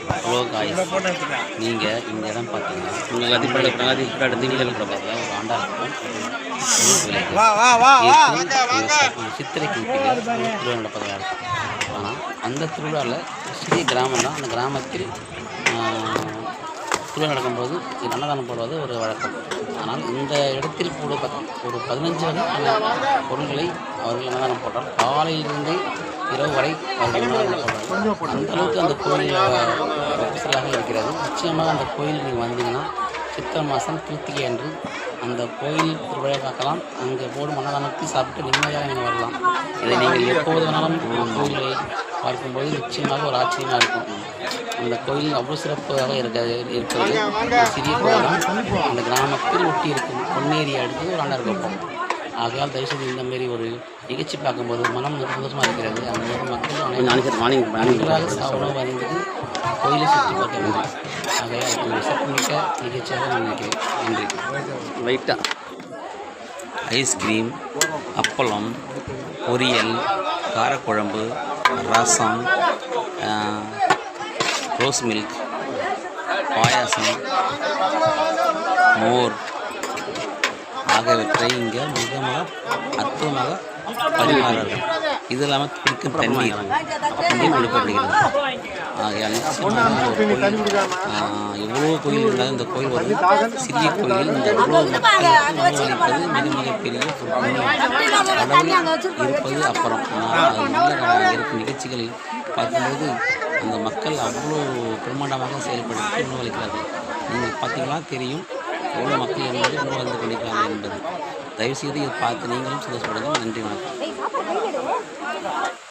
Hello guys, நீங்கள் இந்த இடம் பார்த்தீங்கன்னா உங்கள் அதிப்பட நீங்களும் கூட பார்த்தா ஒரு ஆண்டா இருக்கும். சித்திரை கிழமையில் திருவிழா நடப்பதாக இருக்கும். ஆனால் அந்த திருவிழாவில் சிறிய கிராமம் தான். அந்த கிராமத்தில் திருவிழா நடக்கும்போது அன்னதானம் போடுவது ஒரு வழக்கம். ஆனால் இந்த இடத்தில் கூட ஒரு 15 வகையான பொருள்களை அவர்கள் அன்னதானம் போட்டால் காலையிலிருந்து இரவு வரை அவர்கள் அன்னதானம் போடுறாங்க. அந்த அளவுக்கு அந்த கோயில் ஸ்பெஷலாக இருக்கிறது. நிச்சயமாக அந்த கோயில் நீங்கள் வந்தீங்கன்னா சித்திரை மாதம் கிருத்திகை அன்று அந்த கோயில் திருவிழா பார்க்கலாம். அங்கே போடும் அன்னதானத்தை சாப்பிட்டு நிம்மதியாக நீங்கள் வரலாம். இதை நீங்கள் எப்போது வேணாலும் கோயிலை பார்க்கும்போது நிச்சயமாக ஒரு ஆச்சரியமாக இருக்கும். அந்த கோயில் அவ்வளோ சிறப்பாக இருக்கிறது. சிறிய கோயில் தான். அந்த கிராமத்தில் ஒட்டி இருக்கும். பொன்னேரி அடுத்து ஒரு ஆண்டார் கோப்பம். ஆகையால் தயவுசெய்து இந்தமாரி ஒரு நிகழ்ச்சி பார்க்கும்போது மனம் சந்தோஷமாக இருக்கிறது. அந்த மக்கள் சாப்பிட வந்தது கோயிலை சுற்றி பார்க்க வேண்டும். ஆகையால் ஒரு சிறப்புமிக்க நிகழ்ச்சியாக நான் நினைக்கிறேன். நன்றி. லைட்டாக ஐஸ்கிரீம், அப்பளம், பொரியல், காரக்குழம்பு, ரசம், ரோஸ் மில்க், பாயாசம், மோர் ஆகியவற்றை இங்கே மிக அற்புதமாக பரிமாறார்கள். இது இல்லாமல் குடிக்கும் தண்ணீர் அப்படியே கொடுக்கப்படுகிறது. ஆகையால் எவ்வளோ கோயில் இருந்தாலும் இந்த கோயில் ஒரு சிறிய கோயில். இந்த எவ்வளோ மக்களுக்கு உணவளிப்பது மிக மிகப்பெரிய ஒரு கடவுள் இருப்பது அப்புறம். ஆனால் இருக்கும் நிகழ்ச்சிகளில் பார்க்கும்போது அந்த மக்கள் அவ்வளோ பிரம்மாண்டமாக செயல்படுத்தி உணவளிக்கிறார்கள். நீங்கள் பார்த்தீங்களா தெரியும் எவ்வளோ மக்கள் என்பது உணவு வந்து கொண்டிருக்கிறார்கள் என்பது. தயவுசெய்து இதை பார்த்து நீங்களும் சந்தோஷப்படுங்கள். நன்றி, வணக்கம்.